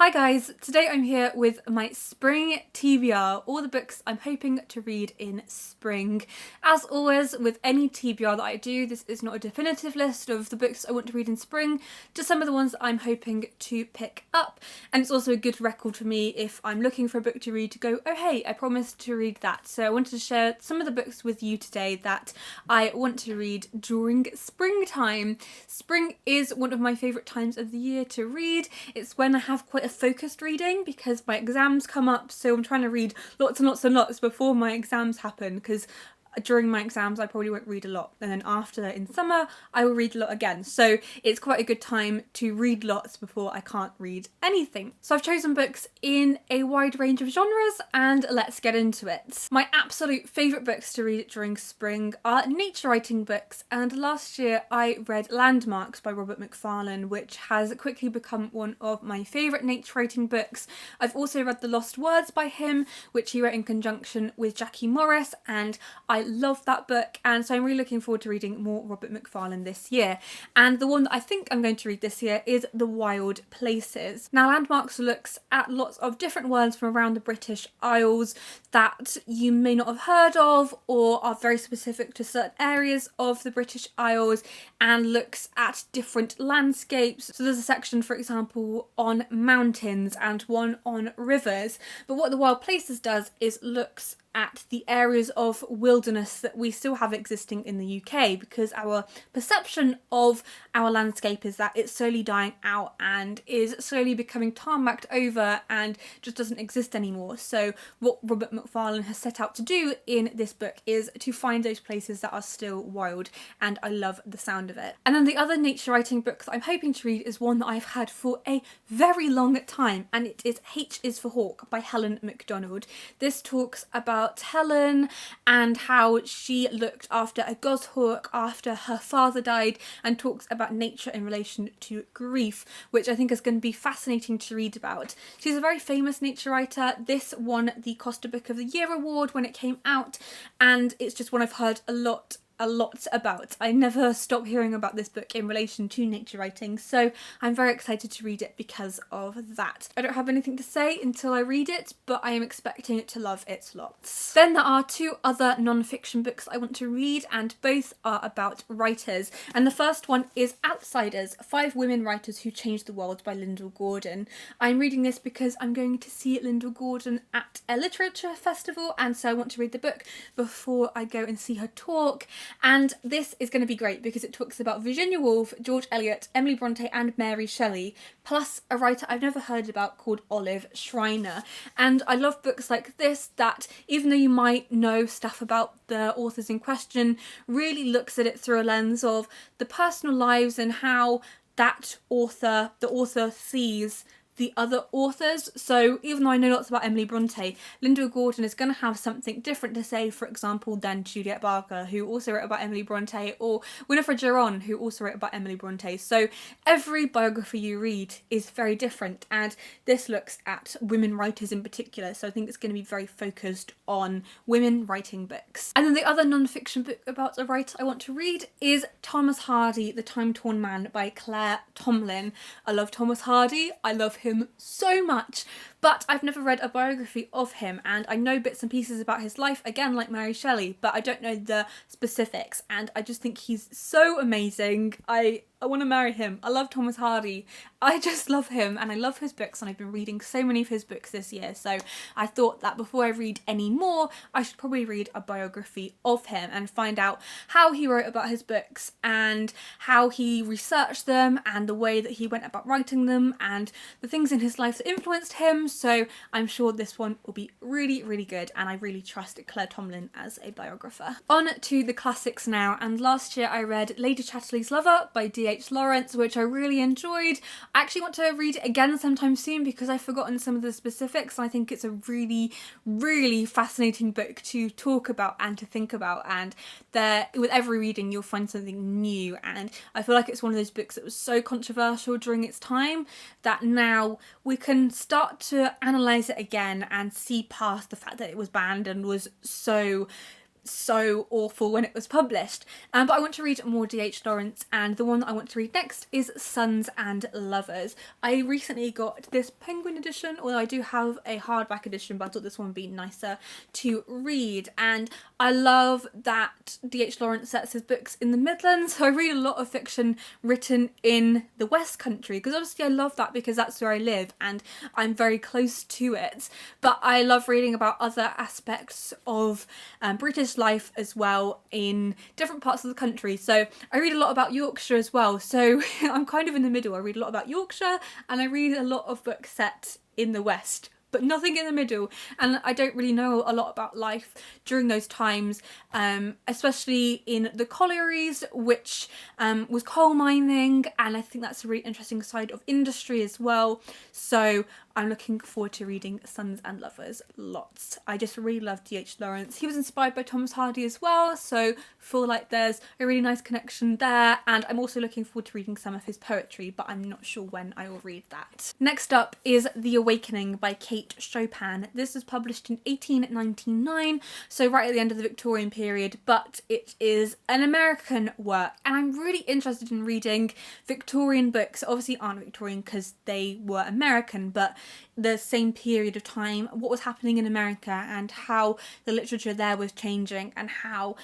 Hi guys, today I'm here with my spring TBR, all the books I'm hoping to read in spring. As always, with any TBR that I do, this is not a definitive list of the books I want to read in spring, just some of the ones that I'm hoping to pick up. And it's also a good record for me if I'm looking for a book to read to go, oh hey, I promised to read that. So I wanted to share some of the books with you today that I want to read during springtime. Spring is one of my favourite times of the year to read. It's when I have quite a focused reading because my exams come up, so I'm trying to read lots and lots and lots before my exams happen, because during my exams I probably won't read a lot, and then after in summer I will read a lot again, so it's quite a good time to read lots before I can't read anything. So I've chosen books in a wide range of genres and let's get into it. My absolute favourite books to read during spring are nature writing books, and last year I read Landmarks by Robert Macfarlane, which has quickly become one of my favourite nature writing books. I've also read The Lost Words by him, which he wrote in conjunction with Jackie Morris, and I love that book, and so I'm really looking forward to reading more Robert Macfarlane this year. And the one that I think I'm going to read this year is The Wild Places. Now, Landmarks looks at lots of different words from around the British Isles that you may not have heard of or are very specific to certain areas of the British Isles, and looks at different landscapes. So there's a section, for example, on mountains and one on rivers. But what The Wild Places does is looks at the areas of wilderness that we still have existing in the UK, because our perception of our landscape is that it's slowly dying out and is slowly becoming tarmacked over and just doesn't exist anymore. So what Robert Macfarlane has set out to do in this book is to find those places that are still wild, and I love the sound of it. And then the other nature writing book that I'm hoping to read is one that I've had for a very long time, and it is H is for Hawk by Helen Macdonald. This talks about Helen and how she looked after a goshawk after her father died, and talks about nature in relation to grief, which I think is going to be fascinating to read about. She's a very famous nature writer. This won the Costa Book of the Year award when it came out, and it's just one I've heard a lot about. I never stop hearing about this book in relation to nature writing, so I'm very excited to read it because of that. I don't have anything to say until I read it, but I am expecting it to love it lots. Then there are two other non-fiction books I want to read, and both are about writers. And the first one is Outsiders, 5 Women Writers Who Changed the World by Lyndall Gordon. I'm reading this because I'm going to see Lyndall Gordon at a literature festival, and so I want to read the book before I go and see her talk. And this is going to be great because it talks about Virginia Woolf, George Eliot, Emily Bronte and Mary Shelley, plus a writer I've never heard about called Olive Schreiner. And I love books like this that, even though you might know stuff about the authors in question, really looks at it through a lens of the personal lives and how the author sees the other authors. So even though I know lots about Emily Bronte, Lyndall Gordon is going to have something different to say, for example, than Juliet Barker, who also wrote about Emily Bronte, or Winifred Geron, who also wrote about Emily Bronte. So every biography you read is very different, and this looks at women writers in particular, so I think it's going to be very focused on women writing books. And then the other non-fiction book about a writer I want to read is Thomas Hardy, The Time-Torn Man by Claire Tomlin. I love Thomas Hardy. I love him so much, but I've never read a biography of him, and I know bits and pieces about his life, again like Mary Shelley, but I don't know the specifics, and I just think he's so amazing. I want to marry him. I love Thomas Hardy. I just love him, and I love his books, and I've been reading so many of his books this year, so I thought that before I read any more, I should probably read a biography of him and find out how he wrote about his books and how he researched them and the way that he went about writing them and the things in his life that influenced him. So I'm sure this one will be really, really good, and I really trust Claire Tomlin as a biographer. On to the classics now, and last year I read Lady Chatterley's Lover by D.H. Lawrence, which I really enjoyed. I actually want to read it again sometime soon because I've forgotten some of the specifics, and I think it's a really, really fascinating book to talk about and to think about, and with every reading you'll find something new, and I feel like it's one of those books that was so controversial during its time that now we can start to analyse it again and see past the fact that it was banned and was so so awful when it was published. But I want to read more D.H. Lawrence, and the one that I want to read next is Sons and Lovers. I recently got this Penguin edition, although I do have a hardback edition, but I thought this one would be nicer to read. And I love that D.H. Lawrence sets his books in the Midlands, so I read a lot of fiction written in the West Country, because obviously I love that because that's where I live and I'm very close to it. But I love reading about other aspects of British life as well in different parts of the country. So I read a lot about Yorkshire as well, so I'm kind of in the middle. I read a lot about Yorkshire and I read a lot of books set in the West, but nothing in the middle, and I don't really know a lot about life during those times, especially in the collieries, which was coal mining, and I think that's a really interesting side of industry as well. So I'm looking forward to reading Sons and Lovers lots. I just really love D.H. Lawrence. He was inspired by Thomas Hardy as well, so feel like there's a really nice connection there, and I'm also looking forward to reading some of his poetry, but I'm not sure when I will read that. Next up is The Awakening by Kate Chopin. This was published in 1899, so right at the end of the Victorian period, but it is an American work, and I'm really interested in reading Victorian books. Obviously aren't Victorian because they were American, but the same period of time, what was happening in America and how the literature there was changing, and how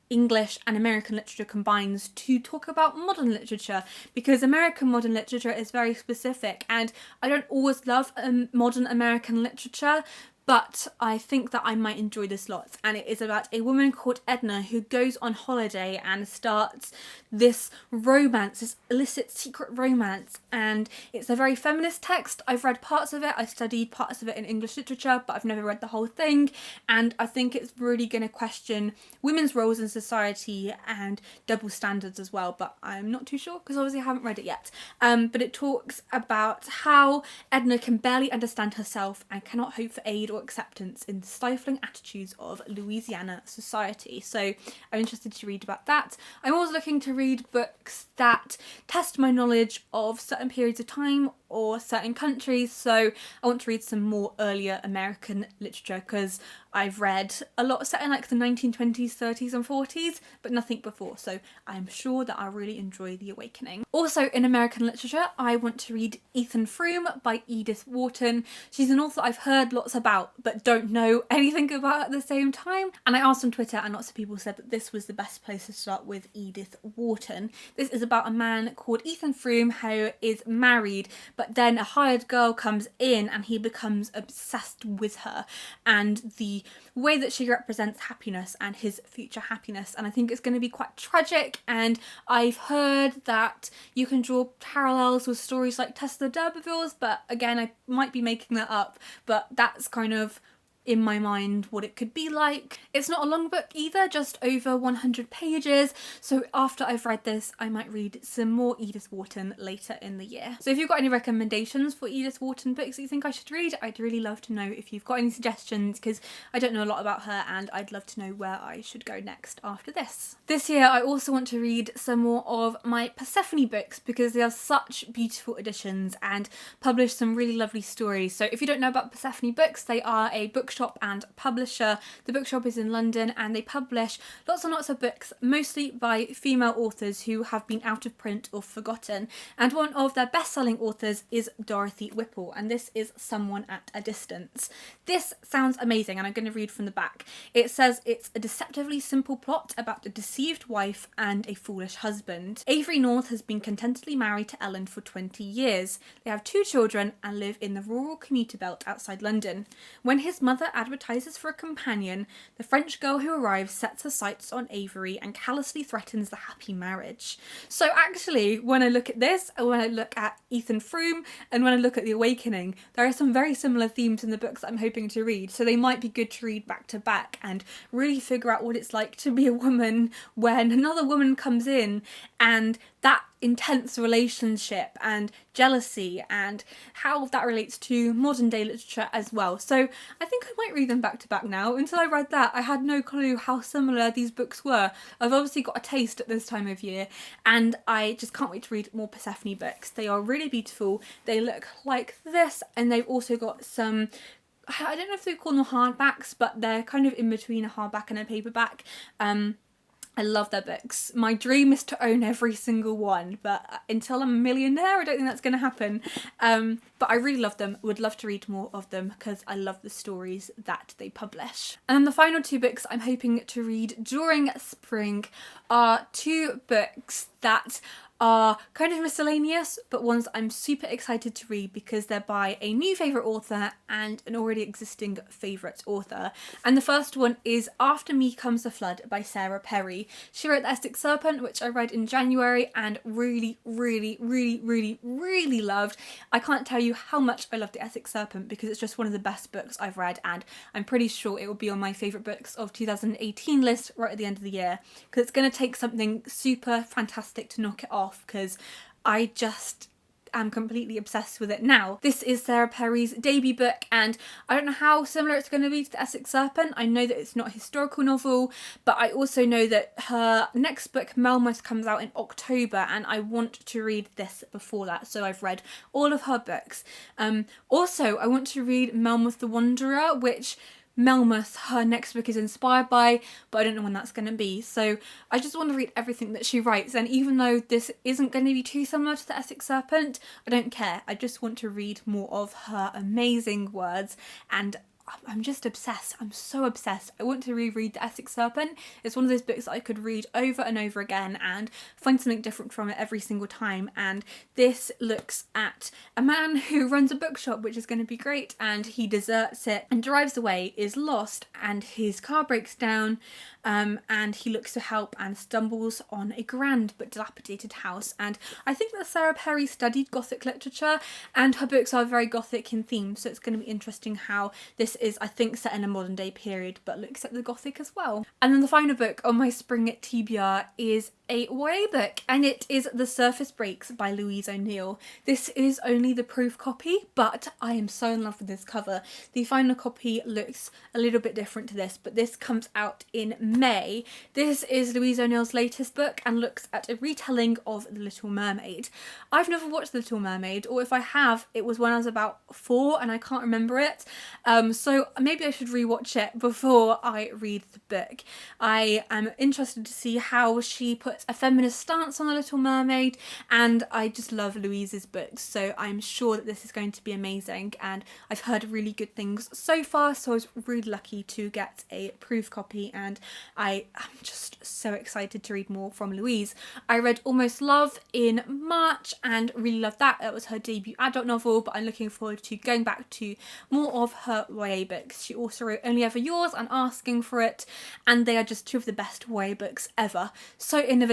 English and American literature combines to talk about modern literature, because American modern literature is very specific, and I don't always love modern American literature, but I think that I might enjoy this lots. And it is about a woman called Edna who goes on holiday and starts this romance, this illicit secret romance, and it's a very feminist text. I've read parts of it, I studied parts of it in English literature, but I've never read the whole thing, and I think it's really going to question women's roles in society and double standards as well, but I'm not too sure because obviously I haven't read it yet. But it talks about how Edna can barely understand herself and cannot hope for aid or acceptance in the stifling attitudes of Louisiana society. So I'm interested to read about that. I'm also looking to read books that test my knowledge of certain periods of time or certain countries. So I want to read some more earlier American literature because I've read a lot set in like the 1920s, 30s and 40s, but nothing before. So I'm sure that I'll really enjoy The Awakening. Also in American literature, I want to read Ethan Frome by Edith Wharton. She's an author I've heard lots about, but don't know anything about at the same time. And I asked on Twitter and lots of people said that this was the best place to start with Edith Wharton. This is about a man called Ethan Frome who is married, but then a hired girl comes in and he becomes obsessed with her and the way that she represents happiness and his future happiness. And I think it's going to be quite tragic, and I've heard that you can draw parallels with stories like Tessa d'Urberville's, but again I might be making that up, but that's kind of in my mind what it could be like. It's not a long book either, just over 100 pages, so after I've read this I might read some more Edith Wharton later in the year. So if you've got any recommendations for Edith Wharton books that you think I should read, I'd really love to know if you've got any suggestions, because I don't know a lot about her and I'd love to know where I should go next after this. This year I also want to read some more of my Persephone books because they are such beautiful editions and publish some really lovely stories. So if you don't know about Persephone books, they are a bookshop and publisher. The bookshop is in London and they publish lots and lots of books, mostly by female authors who have been out of print or forgotten, and one of their best-selling authors is Dorothy Whipple, and this is Someone at a Distance. This sounds amazing and I'm going to read from the back. It says it's a deceptively simple plot about a deceived wife and a foolish husband. Avery North has been contentedly married to Ellen for 20 years. They have 2 children and live in the rural commuter belt outside London. When his mother advertises for a companion, the French girl who arrives sets her sights on Avery and callously threatens the happy marriage. So actually, when I look at this, and when I look at Ethan Frome, and when I look at The Awakening, there are some very similar themes in the books that I'm hoping to read, so they might be good to read back to back and really figure out what it's like to be a woman when another woman comes in, and that intense relationship and jealousy and how that relates to modern day literature as well. So I think I might read them back to back now. Until I read that, I had no clue how similar these books were. I've obviously got a taste at this time of year and I just can't wait to read more Persephone books. They are really beautiful. They look like this, and they've also got some I don't know if they call them hardbacks, but they're kind of in between a hardback and a paperback. I love their books. My dream is to own every single one, but until I'm a millionaire, I don't think that's going to happen. But I really love them. Would love to read more of them because I love the stories that they publish. And then the final 2 books I'm hoping to read during spring are 2 books that are kind of miscellaneous, but ones I'm super excited to read because they're by a new favourite author and an already existing favourite author. And the first one is After Me Comes the Flood by Sarah Perry. She wrote The Essex Serpent, which I read in January and really loved. I can't tell you how much I love The Essex Serpent because it's just one of the best books I've read, and I'm pretty sure it will be on my favourite books of 2018 list right at the end of the year, because it's going to take something super fantastic to knock it off, because I just am completely obsessed with it now. This is Sarah Perry's debut book, and I don't know how similar it's going to be to The Essex Serpent. I know that it's not a historical novel, but I also know that her next book, Melmoth, comes out in October, and I want to read this before that, so I've read all of her books. Also, I want to read Melmoth the Wanderer, which Melmoth, her next book, is inspired by, but I don't know when that's going to be. So I just want to read everything that she writes, and even though this isn't going to be too similar to The Essex Serpent, I don't care. I just want to read more of her amazing words, and I'm just obsessed. I'm so obsessed. I want to reread The Essex Serpent. It's one of those books that I could read over and over again and find something different from it every single time. And this looks at a man who runs a bookshop, which is going to be great, and he deserts it and drives away, is lost, and his car breaks down, and he looks for help and stumbles on a grand but dilapidated house. And I think that Sarah Perry studied Gothic literature, and her books are very Gothic in theme, so it's going to be interesting how this is, I think, set in a modern day period but looks at the Gothic as well. And then the final book on my spring TBR is a YA book, and it is The Surface Breaks by Louise O'Neill. This is only the proof copy, but I am so in love with this cover. The final copy looks a little bit different to this, but this comes out in May. This is Louise O'Neill's latest book and looks at a retelling of The Little Mermaid. I've never watched The Little Mermaid, or if I have, it was when I was about 4 and I can't remember it. So maybe I should rewatch it before I read the book. I am interested to see how she puts a feminist stance on The Little Mermaid, and I just love Louise's books, so I'm sure that this is going to be amazing, and I've heard really good things so far, so I was really lucky to get a proof copy, and I am just so excited to read more from Louise. I read Almost Love in March and really loved that. That was her debut adult novel, but I'm looking forward to going back to more of her YA books. She also wrote Only Ever Yours and Asking for It, and they are just 2 of the best YA books ever. So innovative,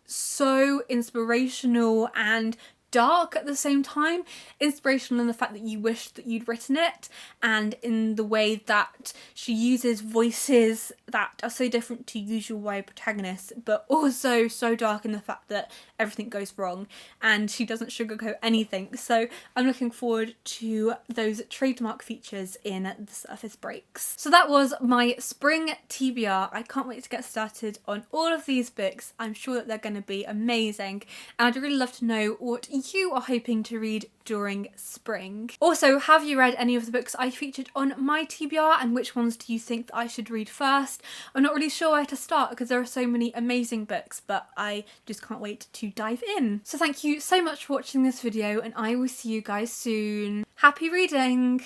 so inspirational and dark at the same time. Inspirational in the fact that you wish that you'd written it, and in the way that she uses voices that are so different to usual YA protagonists, but also so dark in the fact that everything goes wrong and she doesn't sugarcoat anything. So I'm looking forward to those trademark features in The Surface Breaks. So that was my spring TBR. I can't wait to get started on all of these books. I'm sure that they're going to be amazing, and I'd really love to know what you are hoping to read during spring. Also, have you read any of the books I featured on my TBR, and which ones do you think that I should read first? I'm not really sure where to start because there are so many amazing books, but I just can't wait to dive in. So thank you so much for watching this video, and I will see you guys soon. Happy reading!